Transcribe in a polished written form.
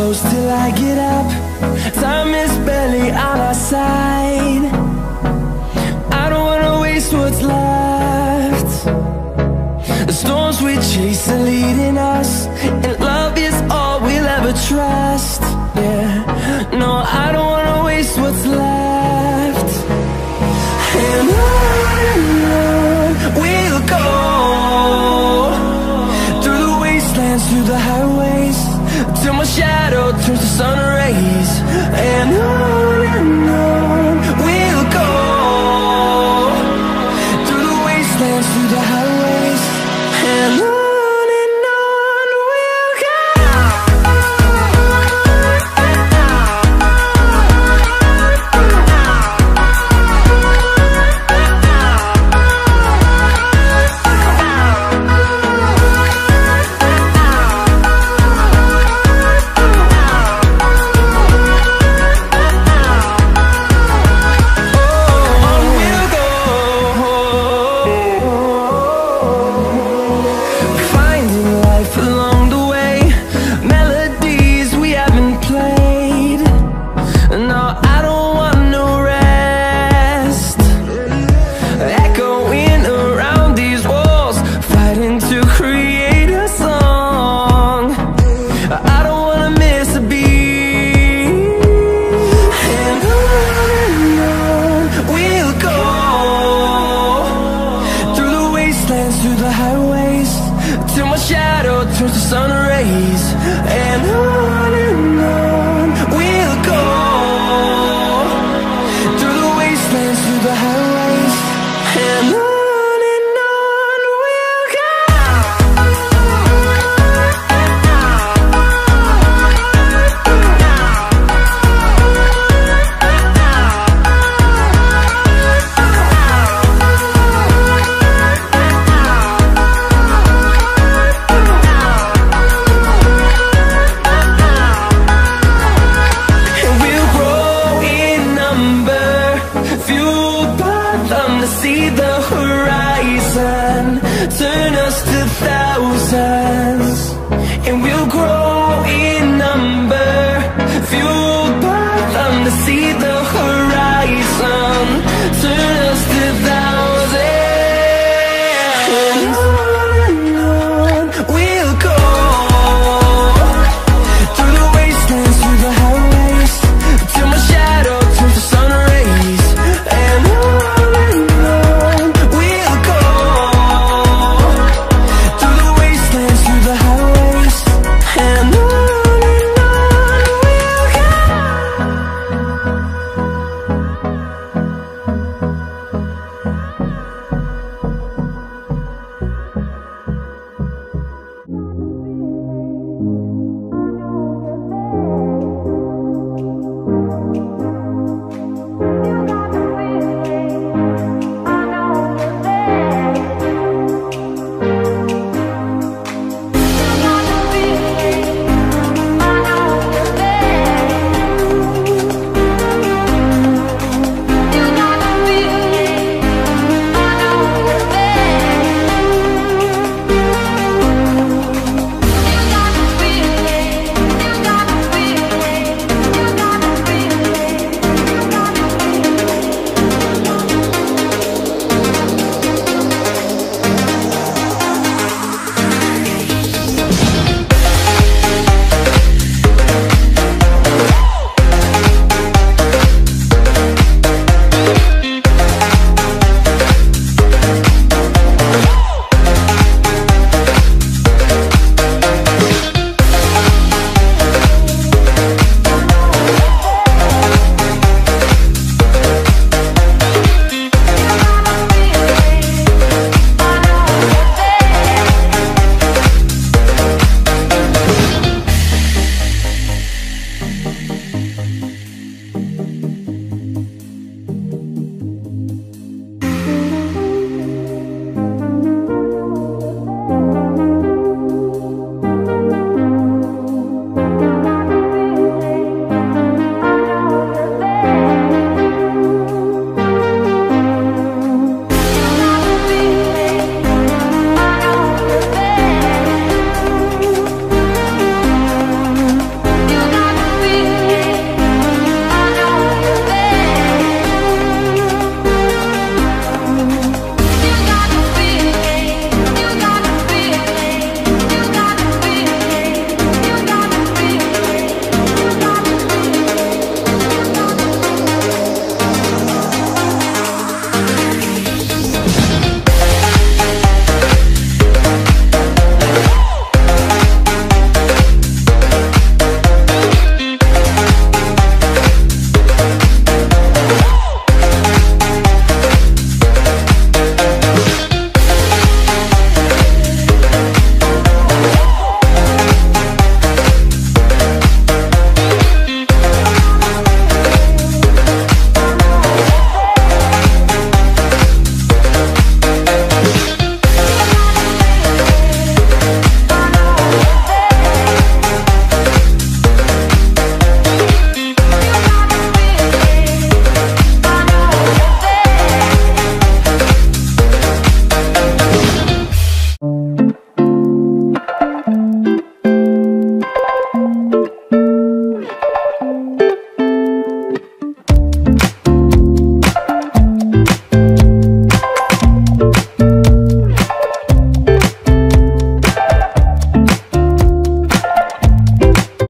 close till I get up. Time is barely on our side. I don't wanna waste what's left. The storms we chase are leading us, and love is all we'll ever trust. Yeah, no, I don't wanna waste what's left. And on we'll go, through the wastelands, through the highways, till my shadow turns to sun rays. And on we'll go, through the wastelands, through the highways, and on we'll go. Through the highways, till my shadow turns to sun rays. And on we'll go, through the wastelands, through the highways, and on we'll go. See the horizon, turn us to thousands, and we'll grow in number, fueled by them to see the